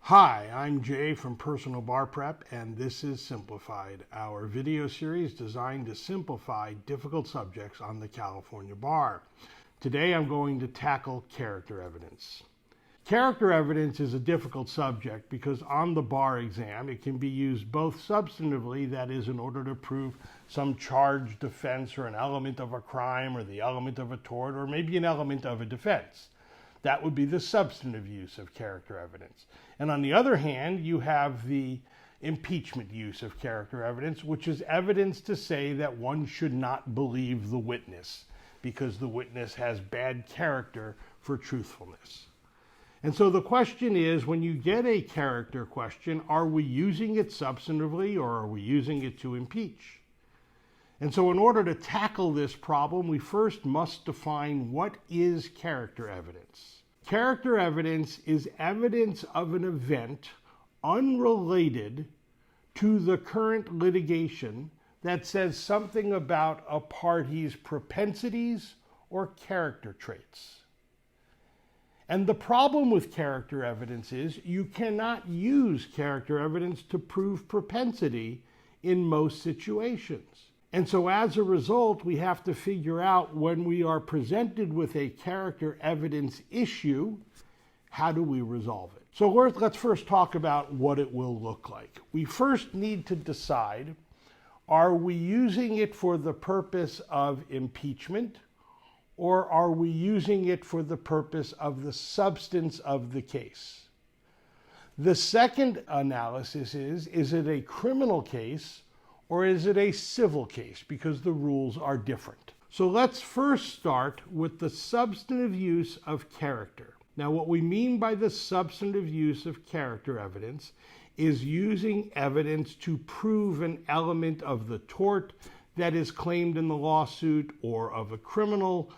Hi, I'm Jay from Personal Bar Prep, and this is Simplified, our video series designed to simplify difficult subjects on the California bar. Today I'm going to tackle character evidence. Character evidence is a difficult subject because on the bar exam it can be used both substantively, that is, in order to prove some charged offense or an element of a crime or the element of a tort or maybe an element of a defense. That would be the substantive use of character evidence. And on the other hand, you have the impeachment use of character evidence, which is evidence to say that one should not believe the witness because the witness has bad character for truthfulness. And so the question is, when you get a character question, are we using it substantively or are we using it to impeach? And so in order to tackle this problem, we first must define what is character evidence. Character evidence is evidence of an event unrelated to the current litigation that says something about a party's propensities or character traits. And the problem with character evidence is you cannot use character evidence to prove propensity in most situations. And so as a result, we have to figure out when we are presented with a character evidence issue, how do we resolve it? So let's first talk about what it will look like. We first need to decide, are we using it for the purpose of impeachment, or are we using it for the purpose of the substance of the case? The second analysis is it a criminal case or is it a civil case? Because the rules are different. So let's first start with the substantive use of character. Now, what we mean by the substantive use of character evidence is using evidence to prove an element of the tort that is claimed in the lawsuit or of a criminal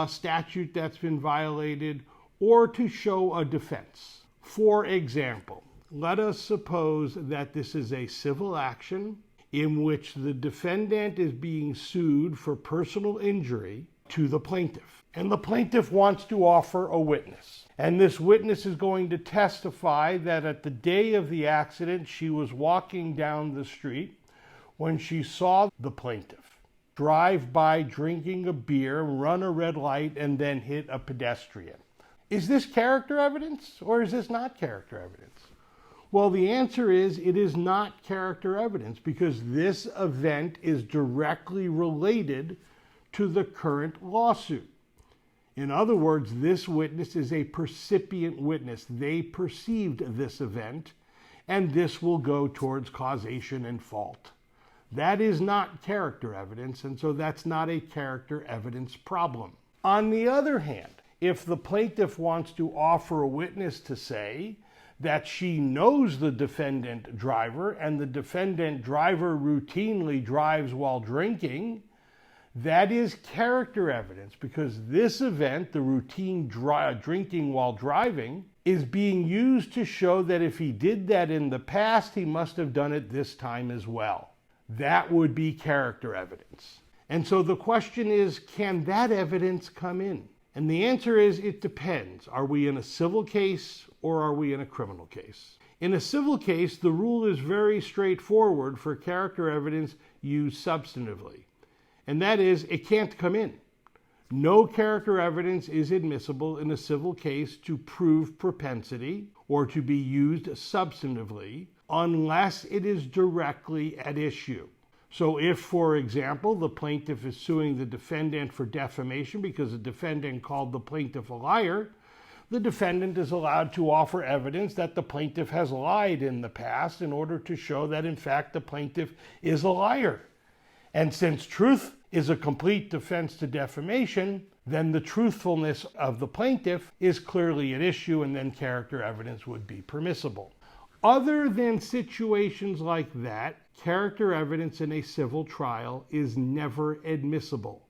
statute that's been violated, or to show a defense. For example, let us suppose that this is a civil action in which the defendant is being sued for personal injury to the plaintiff. And the plaintiff wants to offer a witness. And this witness is going to testify that at the day of the accident, she was walking down the street when she saw the plaintiff drive by drinking a beer, run a red light, and then hit a pedestrian. Is this character evidence or is this not character evidence? Well, the answer is it is not character evidence because this event is directly related to the current lawsuit. In other words, this witness is a percipient witness. They perceived this event, and this will go towards causation and fault. That is not character evidence, and so that's not a character evidence problem. On the other hand, if the plaintiff wants to offer a witness to say that she knows the defendant driver and the defendant driver routinely drives while drinking, that is character evidence because this event, the routine drinking while driving, is being used to show that if he did that in the past, he must have done it this time as well. That would be character evidence. And so the question is, can that evidence come in? And the answer is, it depends. Are we in a civil case or are we in a criminal case? In a civil case, the rule is very straightforward for character evidence used substantively. And that is, it can't come in. No character evidence is admissible in a civil case to prove propensity or to be used substantively unless it is directly at issue. So if, for example, the plaintiff is suing the defendant for defamation because the defendant called the plaintiff a liar, the defendant is allowed to offer evidence that the plaintiff has lied in the past in order to show that, in fact, the plaintiff is a liar. And since truth is a complete defense to defamation, then the truthfulness of the plaintiff is clearly at issue, and then character evidence would be permissible. Other than situations like that, character evidence in a civil trial is never admissible.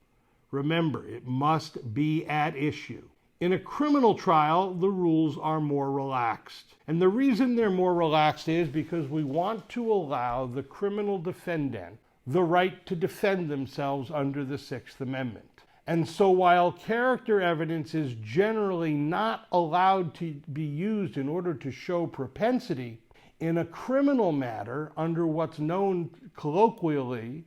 Remember, it must be at issue. In a criminal trial, the rules are more relaxed. And the reason they're more relaxed is because we want to allow the criminal defendant the right to defend themselves under the Sixth Amendment. And so while character evidence is generally not allowed to be used in order to show propensity, in a criminal matter under what's known colloquially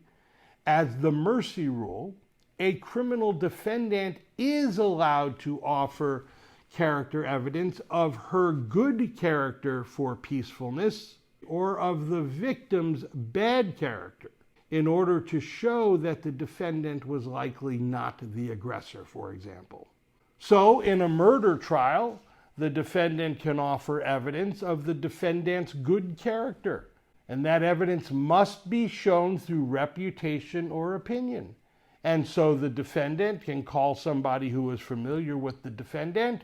as the mercy rule, a criminal defendant is allowed to offer character evidence of her good character for peacefulness or of the victim's bad character in order to show that the defendant was likely not the aggressor, for example. So in a murder trial, the defendant can offer evidence of the defendant's good character, and that evidence must be shown through reputation or opinion. And so the defendant can call somebody who is familiar with the defendant,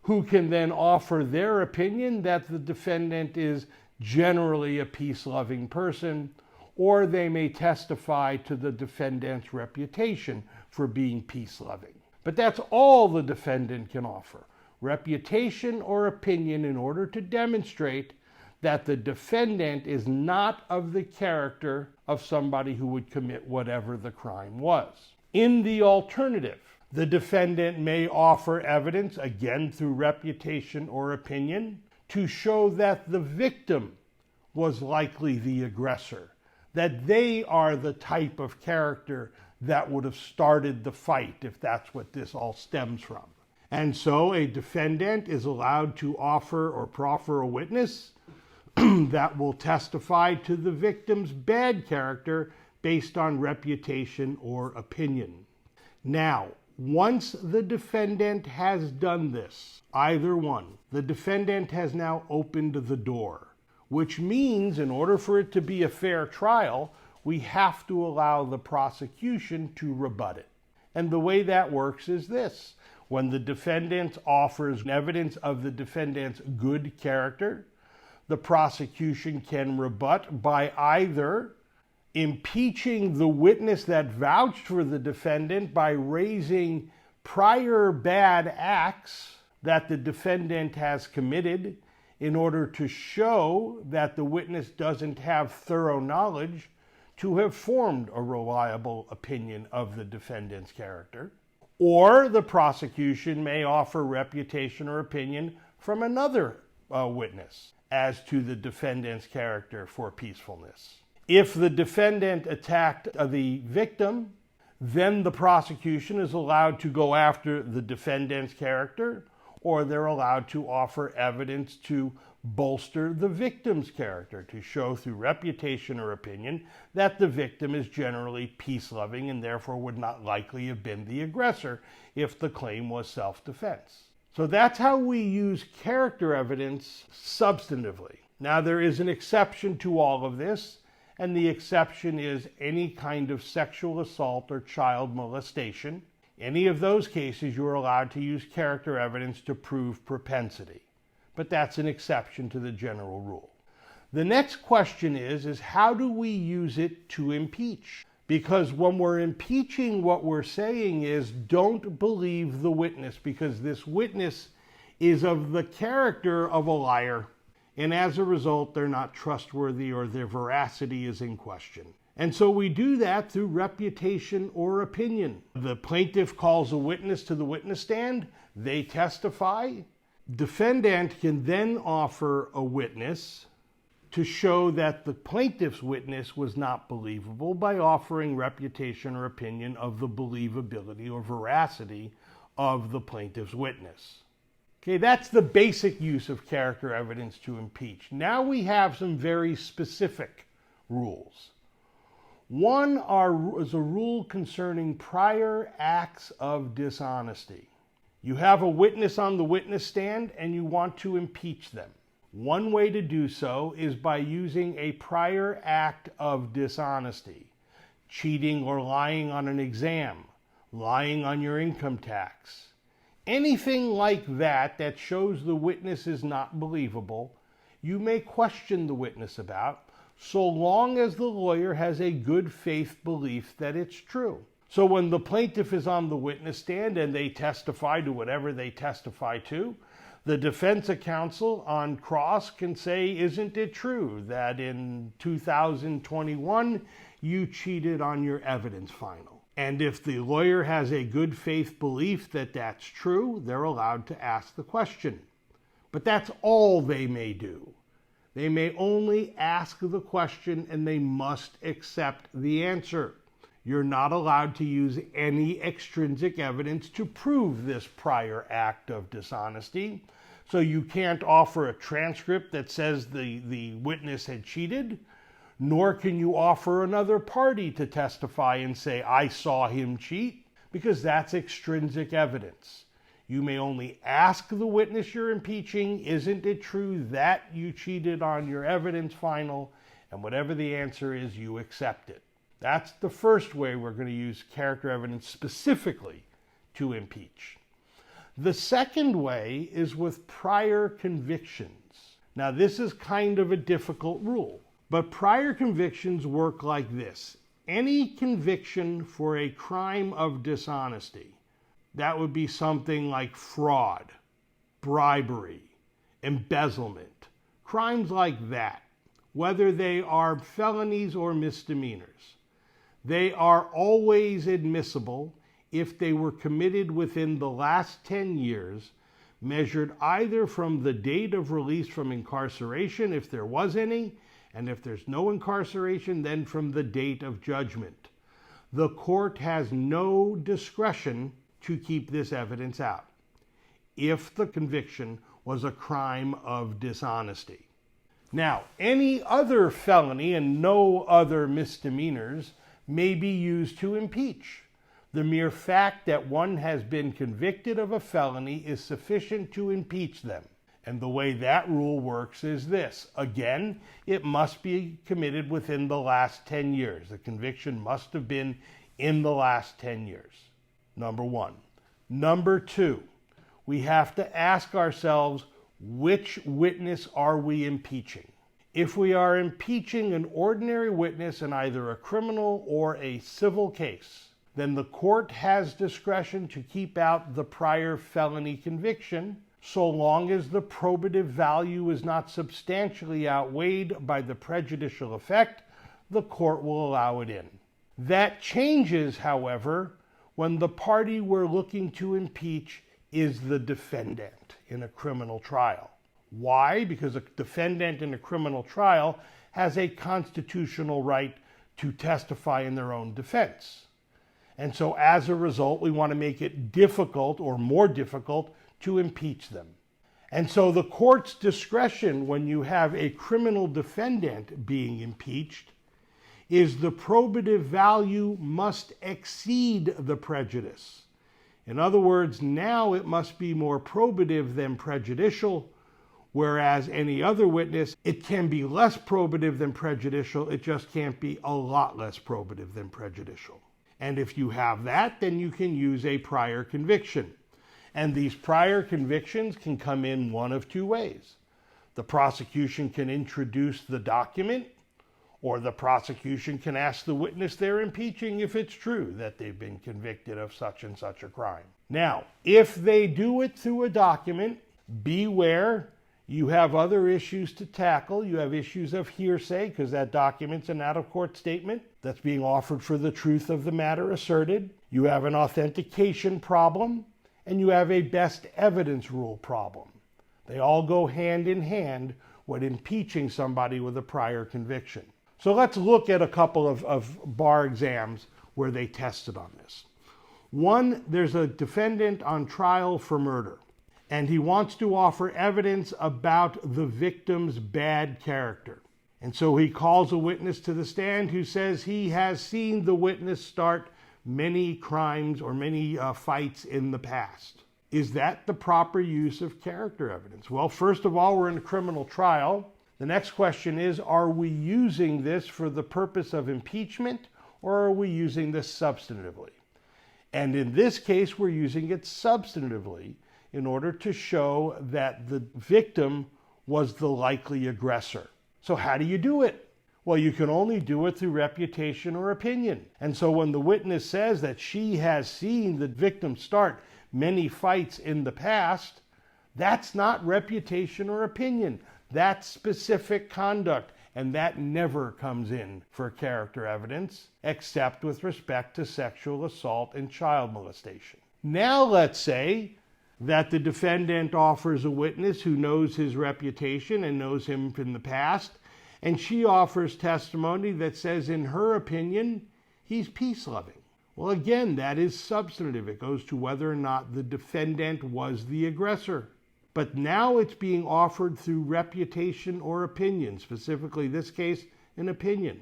who can then offer their opinion that the defendant is generally a peace-loving person, or they may testify to the defendant's reputation for being peace-loving. But that's all the defendant can offer, reputation or opinion, in order to demonstrate that the defendant is not of the character of somebody who would commit whatever the crime was. In the alternative, the defendant may offer evidence, again through reputation or opinion, to show that the victim was likely the aggressor, that they are the type of character that would have started the fight, if that's what this all stems from. And so a defendant is allowed to offer or proffer a witness that will testify to the victim's bad character based on reputation or opinion. Now, once the defendant has done this, either one, the defendant has now opened the door, which means in order for it to be a fair trial, we have to allow the prosecution to rebut it. And the way that works is this: when the defendant offers evidence of the defendant's good character, the prosecution can rebut by either impeaching the witness that vouched for the defendant by raising prior bad acts that the defendant has committed in order to show that the witness doesn't have thorough knowledge to have formed a reliable opinion of the defendant's character. Or the prosecution may offer reputation or opinion from another witness as to the defendant's character for peacefulness. If the defendant attacked the victim, then the prosecution is allowed to go after the defendant's character, or they're allowed to offer evidence to bolster the victim's character, to show through reputation or opinion that the victim is generally peace-loving and therefore would not likely have been the aggressor if the claim was self-defense. So that's how we use character evidence substantively. Now, there is an exception to all of this, and the exception is any kind of sexual assault or child molestation. Any of those cases, you are allowed to use character evidence to prove propensity. But that's an exception to the general rule. The next question is how do we use it to impeach? Because when we're impeaching, what we're saying is don't believe the witness, because this witness is of the character of a liar, and as a result, they're not trustworthy or their veracity is in question. And so we do that through reputation or opinion. The plaintiff calls a witness to the witness stand, they testify. Defendant can then offer a witness to show that the plaintiff's witness was not believable by offering reputation or opinion of the believability or veracity of the plaintiff's witness. Okay, that's the basic use of character evidence to impeach. Now we have some very specific rules. One is a rule concerning prior acts of dishonesty. You have a witness on the witness stand and you want to impeach them. One way to do so is by using a prior act of dishonesty, cheating or lying on an exam, lying on your income tax. Anything like that that shows the witness is not believable, you may question the witness about, so long as the lawyer has a good faith belief that it's true. So when the plaintiff is on the witness stand and they testify to whatever they testify to, the defense counsel on cross can say, isn't it true that in 2021 you cheated on your evidence final? And if the lawyer has a good faith belief that that's true, they're allowed to ask the question. But that's all they may do. They may only ask the question and they must accept the answer. You're not allowed to use any extrinsic evidence to prove this prior act of dishonesty. So you can't offer a transcript that says the witness had cheated, nor can you offer another party to testify and say, I saw him cheat, because that's extrinsic evidence. You may only ask the witness you're impeaching, isn't it true that you cheated on your evidence final? And whatever the answer is, you accept it. That's the first way we're going to use character evidence specifically to impeach. The second way is with prior convictions. Now, this is kind of a difficult rule, but prior convictions work like this. Any conviction for a crime of dishonesty, that would be something like fraud, bribery, embezzlement, crimes like that, whether they are felonies or misdemeanors. They are always admissible if they were committed within the last 10 years, measured either from the date of release from incarceration, if there was any, and if there's no incarceration, then from the date of judgment. The court has no discretion to keep this evidence out if the conviction was a crime of dishonesty. Now, any other felony and no other misdemeanors may be used to impeach. The mere fact that one has been convicted of a felony is sufficient to impeach them. And the way that rule works is this. Again, it must be committed within the last 10 years. The conviction must have been in the last 10 years. Number one. Number two, we have to ask ourselves, which witness are we impeaching? If we are impeaching an ordinary witness in either a criminal or a civil case, then the court has discretion to keep out the prior felony conviction, so long as the probative value is not substantially outweighed by the prejudicial effect, the court will allow it in. That changes, however, when the party we're looking to impeach is the defendant in a criminal trial. Why? Because a defendant in a criminal trial has a constitutional right to testify in their own defense. And so as a result, we want to make it difficult or more difficult to impeach them. And so the court's discretion when you have a criminal defendant being impeached is the probative value must exceed the prejudice. In other words, now it must be more probative than prejudicial, whereas any other witness, it can be less probative than prejudicial, it just can't be a lot less probative than prejudicial. And if you have that, then you can use a prior conviction. And these prior convictions can come in one of two ways. The prosecution can introduce the document, or the prosecution can ask the witness they're impeaching if it's true that they've been convicted of such and such a crime. Now, if they do it through a document, beware, you have other issues to tackle. You have issues of hearsay, because that document's an out-of-court statement that's being offered for the truth of the matter asserted. You have an authentication problem, and you have a best evidence rule problem. They all go hand in hand when impeaching somebody with a prior conviction. So let's look at a couple of bar exams where they tested on this. One, there's a defendant on trial for murder, and he wants to offer evidence about the victim's bad character. And so he calls a witness to the stand who says he has seen the witness start many crimes or many fights in the past. Is that the proper use of character evidence? Well, first of all, we're in a criminal trial. The next question is, are we using this for the purpose of impeachment, or are we using this substantively? And in this case, we're using it substantively in order to show that the victim was the likely aggressor. So how do you do it? Well, you can only do it through reputation or opinion. And so when the witness says that she has seen the victim start many fights in the past, that's not reputation or opinion. That's specific conduct. and that never comes in for character evidence, except with respect to sexual assault and child molestation. Now let's say that the defendant offers a witness who knows his reputation and knows him from the past, and she offers testimony that says, in her opinion, he's peace-loving. Well, again, that is substantive. It goes to whether or not the defendant was the aggressor. But now it's being offered through reputation or opinion, specifically this case, an opinion.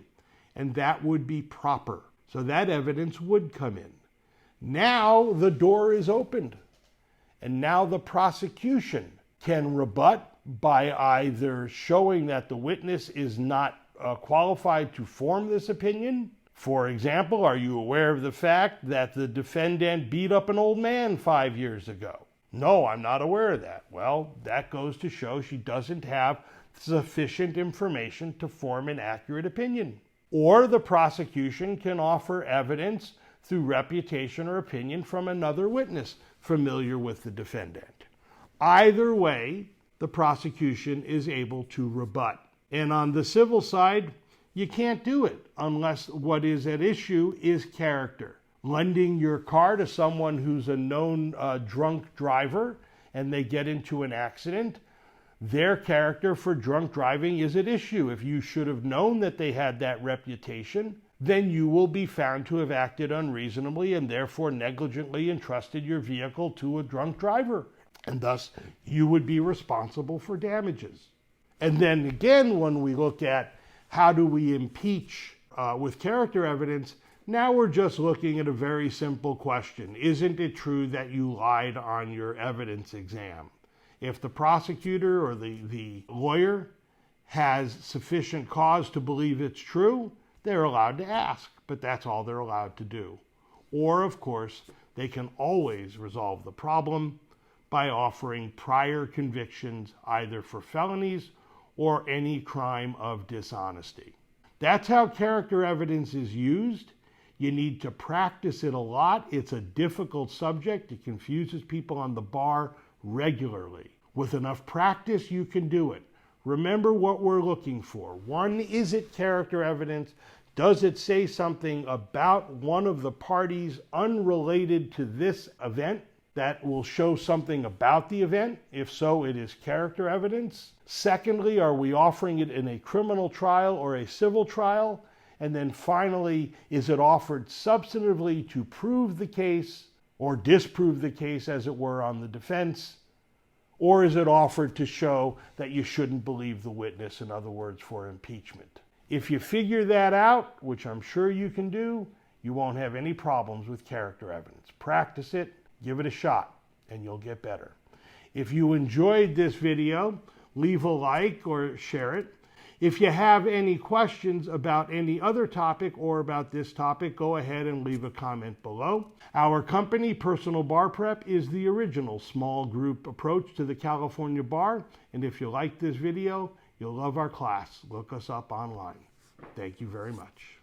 And that would be proper. So that evidence would come in. Now the door is opened. And now the prosecution can rebut by either showing that the witness is not qualified to form this opinion. For example, are you aware of the fact that the defendant beat up an old man 5 years ago? No, I'm not aware of that. Well, that goes to show she doesn't have sufficient information to form an accurate opinion. Or the prosecution can offer evidence through reputation or opinion from another witness familiar with the defendant. Either way, the prosecution is able to rebut. And on the civil side, you can't do it unless what is at issue is character. Lending your car to someone who's a known drunk driver and they get into an accident, their character for drunk driving is at issue. If you should have known that they had that reputation, then you will be found to have acted unreasonably and therefore negligently entrusted your vehicle to a drunk driver. And thus, you would be responsible for damages. And then again, when we look at how do we impeach with character evidence, now we're just looking at a very simple question. Isn't it true that you lied on your evidence exam? If the prosecutor or the lawyer has sufficient cause to believe it's true, they're allowed to ask, but that's all they're allowed to do. Or, of course, they can always resolve the problem by offering prior convictions either for felonies or any crime of dishonesty. That's how character evidence is used. You need to practice it a lot. It's a difficult subject. It confuses people on the bar regularly. With enough practice, you can do it. Remember what we're looking for. One, is it character evidence? Does it say something about one of the parties unrelated to this event that will show something about the event? If so, it is character evidence. Secondly, are we offering it in a criminal trial or a civil trial? And then finally, is it offered substantively to prove the case or disprove the case, as it were, on the defense? Or is it offered to show that you shouldn't believe the witness, in other words, for impeachment? If you figure that out, which I'm sure you can do, you won't have any problems with character evidence. Practice it, give it a shot, and you'll get better. If you enjoyed this video, leave a like or share it. If you have any questions about any other topic or about this topic, go ahead and leave a comment below. Our company, Personal Bar Prep, is the original small group approach to the California bar. And if you like this video, you'll love our class. Look us up online. Thank you very much.